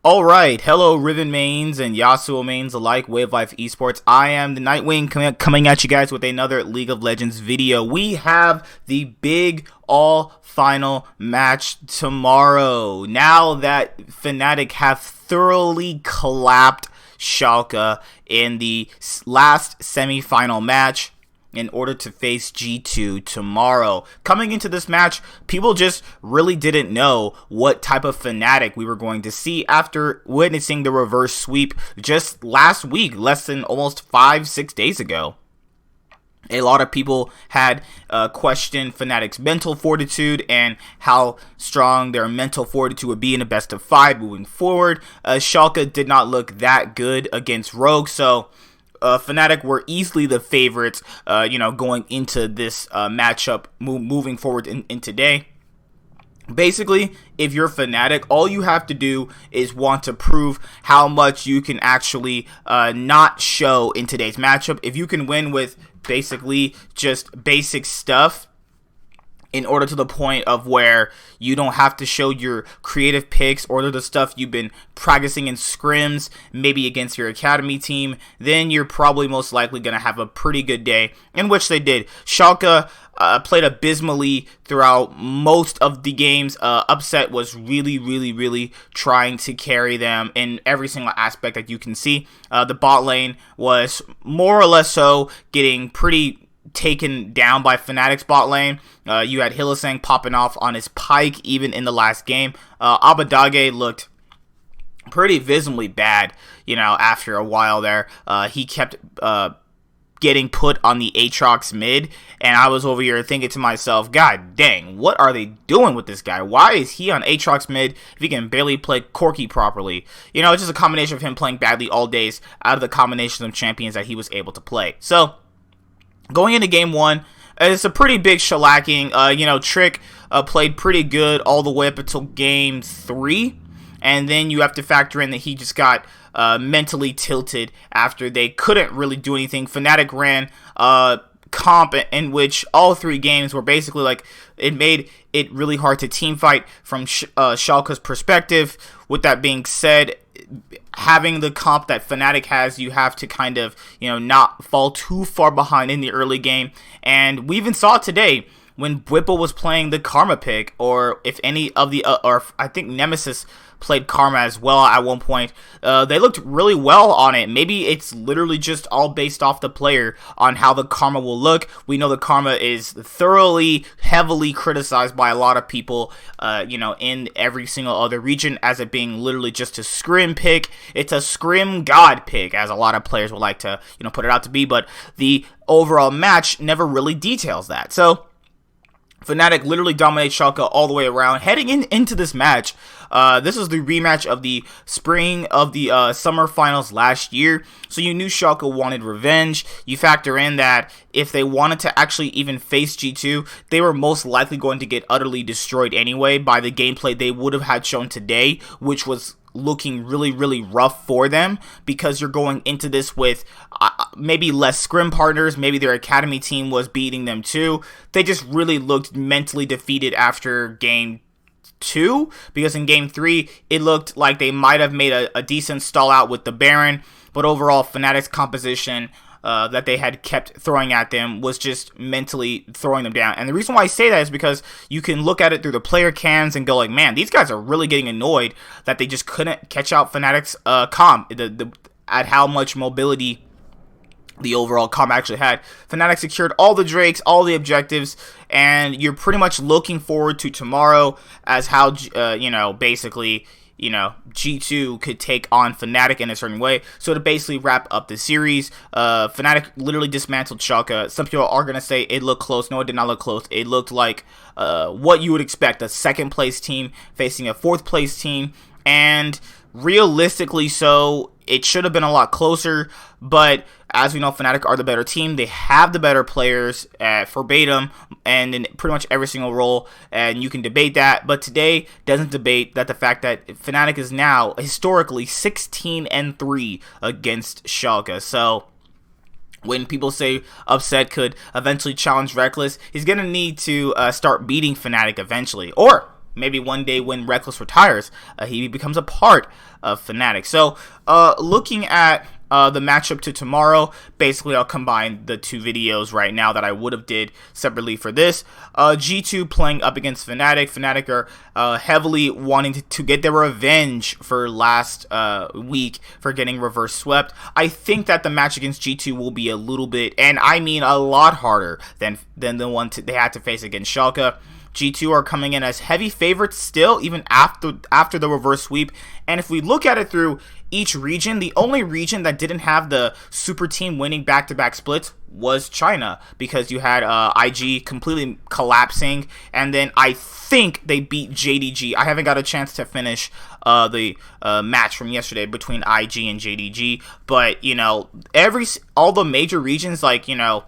Alright, hello Riven mains and Yasuo mains alike, Wave Life Esports. I am the Nightwing coming at you guys with another League of Legends video. We have the big all-final match tomorrow. Now that Fnatic have thoroughly clapped Schalke in the last semi-final match in order to face G2 tomorrow. Coming into this match, people just really didn't know what type of Fnatic we were going to see after witnessing the reverse sweep just last week, less than almost 5-6 days ago. A lot of people had questioned Fnatic's mental fortitude and how strong their mental fortitude would be in a best of 5 moving forward. Schalke did not look that good against Rogue, so Fnatic were easily the favorites, going into this matchup moving forward in today. Basically, if you're Fnatic, all you have to do is want to prove how much you can actually not show in today's matchup. If you can win with basically just basic stuff, in order to the point of where you don't have to show your creative picks or the stuff you've been practicing in scrims, maybe against your academy team, then you're probably most likely going to have a pretty good day, in which they did. Schalke played abysmally throughout most of the games. Upset was really trying to carry them in every single aspect that you can see. The bot lane was more or less so getting pretty taken down by Fnatic's bot lane. You had Hylissang popping off on his pike even in the last game. Abadage looked pretty visibly bad, after a while there. He kept getting put on the Aatrox mid, and I was over here thinking to myself, God dang, what are they doing with this guy? Why is he on Aatrox mid if he can barely play Corki properly? It's just a combination of him playing badly all days out of the combination of champions that he was able to play. So, going into game 1, it's a pretty big shellacking. Trick played pretty good all the way up until game 3. And then you have to factor in that he just got mentally tilted after they couldn't really do anything. Fnatic ran comp in which all 3 games were basically like, it made it really hard to team fight from Schalke's perspective. With that being said, having the comp that Fnatic has, you have to kind of, not fall too far behind in the early game. And we even saw today when Whipple was playing the Karma pick, or if any of the, or I think Nemesis played Karma as well at one point, they looked really well on it. Maybe it's literally just all based off the player on how the Karma will look. We know the Karma is thoroughly, heavily criticized by a lot of people, in every single other region, as it being literally just a scrim pick. It's a scrim god pick, as a lot of players would like to, put it out to be, but the overall match never really details that. So Fnatic literally dominates Schalke all the way around. Heading into this match, this is the rematch of the spring of the summer finals last year, so you knew Schalke wanted revenge. You factor in that if they wanted to actually even face G2, they were most likely going to get utterly destroyed anyway by the gameplay they would have had shown today, which was looking really rough for them, because you're going into this with maybe less scrim partners. Maybe their academy team was beating them too. They just really looked mentally defeated after game 2, because in game 3 it looked like they might have made a decent stall out with the Baron, but overall Fnatic's composition that they had kept throwing at them was just mentally throwing them down. And the reason why I say that is because you can look at it through the player cams and go like, man, these guys are really getting annoyed that they just couldn't catch out Fnatic's comp, at how much mobility the overall comp actually had. Fnatic secured all the Drakes, all the objectives, and you're pretty much looking forward to tomorrow as how, basically, G2 could take on Fnatic in a certain way. So to basically wrap up the series, Fnatic literally dismantled Schalke. Some people are going to say it looked close. No, it did not look close. It looked like what you would expect, a second place team facing a fourth place team. And realistically so, it should have been a lot closer, but as we know, Fnatic are the better team. They have the better players verbatim and in pretty much every single role, and you can debate that, but today doesn't debate that the fact that Fnatic is now historically 16-3 against Schalke. So when people say Upset could eventually challenge Reckless, he's going to need to start beating Fnatic eventually. Or maybe one day when Reckless retires, he becomes a part of Fnatic. So looking at the matchup to tomorrow, basically I'll combine the two videos right now that I would have did separately for this. G2 playing up against Fnatic. Fnatic are heavily wanting to get their revenge for last week for getting reverse swept. I think that the match against G2 will be a little bit, and I mean a lot harder than the one they had to face against Schalke. G2 are coming in as heavy favorites still, even after the reverse sweep. And if we look at it through each region, the only region that didn't have the super team winning back-to-back splits was China, because you had IG completely collapsing, and then I think they beat JDG. I haven't got a chance to finish the match from yesterday between IG and JDG, but you know, all the major regions, like, you know,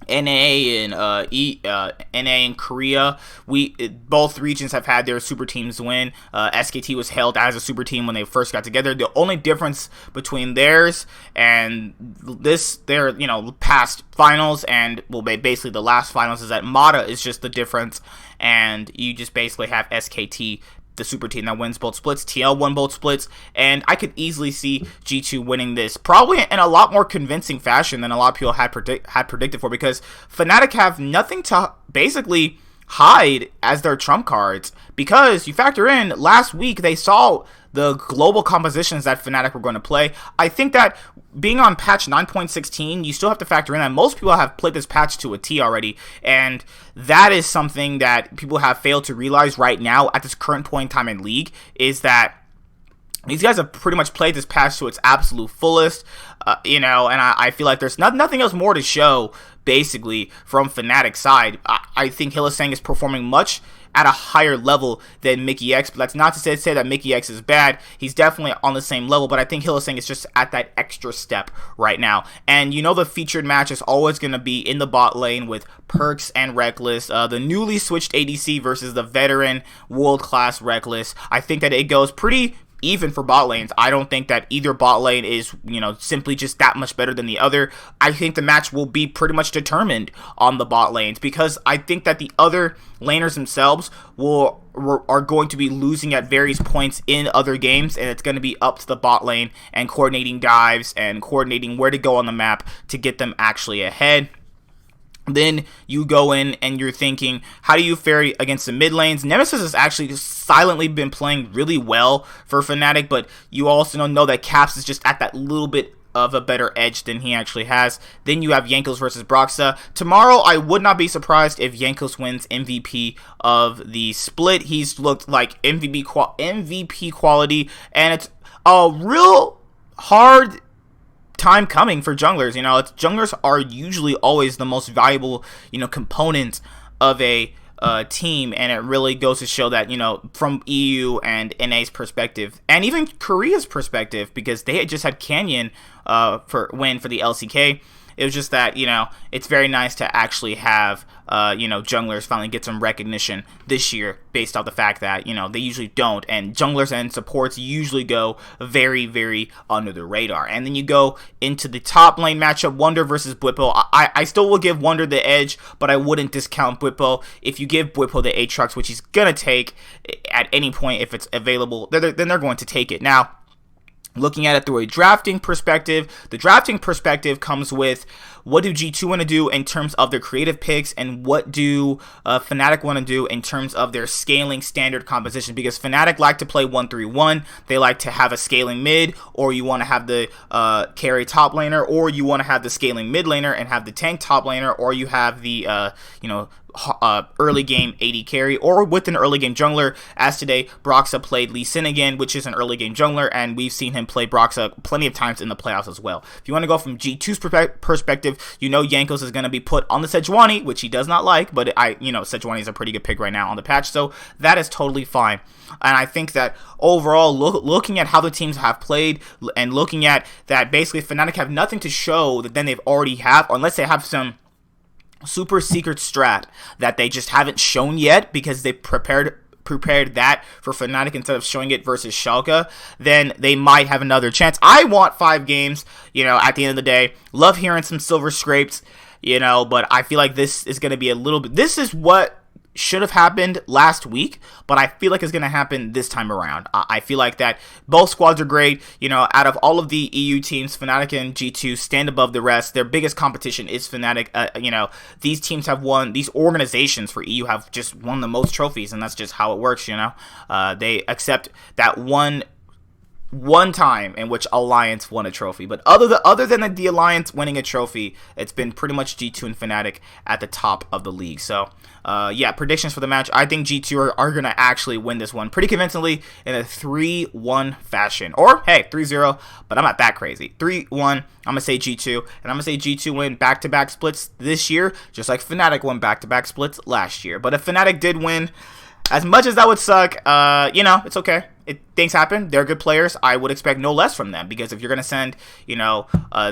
NA and NA and Korea, both regions have had their super teams win. SKT was held as a super team when they first got together. The only difference between theirs and their past finals and basically the last finals is that Mata is just the difference, and you just basically have SKT, the super team that wins both splits. TL won both splits, and I could easily see G2 winning this, probably in a lot more convincing fashion than a lot of people had predicted for, because Fnatic have nothing to basically hide as their trump cards, because you factor in last week they saw the global compositions that Fnatic were going to play. I think that being on patch 9.16, you still have to factor in that most people have played this patch to a T already, and that is something that people have failed to realize right now at this current point in time in League, is that these guys have pretty much played this patch to its absolute fullest, and I feel like there's nothing else more to show, basically, from Fnatic's side. I think Hylissang is performing much at a higher level than Mickey X, but that's not to say that Mickey X is bad. He's definitely on the same level, but I think Hylissang is just at that extra step right now. And you know, the featured match is always going to be in the bot lane with Perks and Reckless, the newly switched ADC versus the veteran world-class Reckless. I think that it goes pretty even for bot lanes. I don't think that either bot lane is, simply just that much better than the other. I think the match will be pretty much determined on the bot lanes, because I think that the other laners themselves are going to be losing at various points in other games, and it's going to be up to the bot lane and coordinating dives and coordinating where to go on the map to get them actually ahead. Then you go in and you're thinking, how do you fare against the mid lanes? Nemesis has actually silently been playing really well for Fnatic, but you also know that Caps is just at that little bit of a better edge than he actually has. Then you have Jankos versus Broxah. Tomorrow, I would not be surprised if Jankos wins MVP of the split. He's looked like MVP quality, and it's a real hard time coming for junglers. Junglers are usually always the most valuable, component of a team, and it really goes to show that, from EU and NA's perspective, and even Korea's perspective, because they had just had Canyon for the LCK. It was just that, it's very nice to actually have, junglers finally get some recognition this year, based off the fact that, they usually don't, and junglers and supports usually go very, very under the radar. And then you go into the top lane matchup, Wunder versus Bwipo. I still will give Wunder the edge, but I wouldn't discount Bwipo. If you give Bwipo the Aatrox, which he's going to take at any point if it's available, then they're going to take it. Now, looking at it through a drafting perspective, the drafting perspective comes with what do G2 want to do in terms of their creative picks, and what do Fnatic want to do in terms of their scaling standard composition, because Fnatic like to play 1-3-1. They like to have a scaling mid, or you want to have the carry top laner, or you want to have the scaling mid laner and have the tank top laner, or you have the early game AD carry or with an early game jungler, as today Broxa played Lee Sin again, which is an early game jungler, and we've seen him play Broxa plenty of times in the playoffs as well. If you want to go from G2's perspective, you know Jankos is going to be put on the Sejuani, which he does not like, but Sejuani is a pretty good pick right now on the patch, so that is totally fine. And I think that overall, looking at how the teams have played and looking at that, basically Fnatic have nothing to show that then they've already have, unless they have some super secret strat that they just haven't shown yet because they prepared that for Fnatic instead of showing it versus Schalke, then they might have another chance. I want 5 games, at the end of the day. Love hearing some silver scrapes, but I feel like this is going to be a little bit, this is what should have happened last week, but I feel like it's going to happen this time around. I feel like that both squads are great. Out of all of the EU teams, Fnatic and G2 stand above the rest. Their biggest competition is Fnatic. These teams have won, these organizations for EU have just won the most trophies, and that's just how it works, They accept that one time in which Alliance won a trophy, but other than the Alliance winning a trophy, it's been pretty much G2 and Fnatic at the top of the league. So yeah, predictions for the match. I think G2 are going to actually win this one pretty convincingly in a 3-1 fashion. Or, hey, 3-0, but I'm not that crazy. 3-1, I'm going to say G2, and I'm going to say G2 win back-to-back splits this year, just like Fnatic won back-to-back splits last year. But if Fnatic did win, as much as that would suck, it's okay. Things happen. They're good players. I would expect no less from them, because if you're going to send,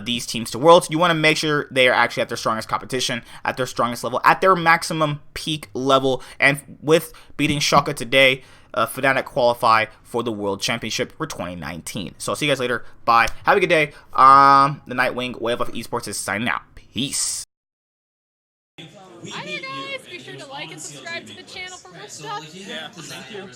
these teams to Worlds, you want to make sure they are actually at their strongest competition, at their strongest level, at their maximum peak level. And with beating Schalke today, Fnatic qualify for the World Championship for 2019. So I'll see you guys later. Bye. Have a good day. The Nightwing Wave of Esports is signing out. Peace. Hi there guys, be sure to like and subscribe to the channel for more stuff. Yeah, thank you.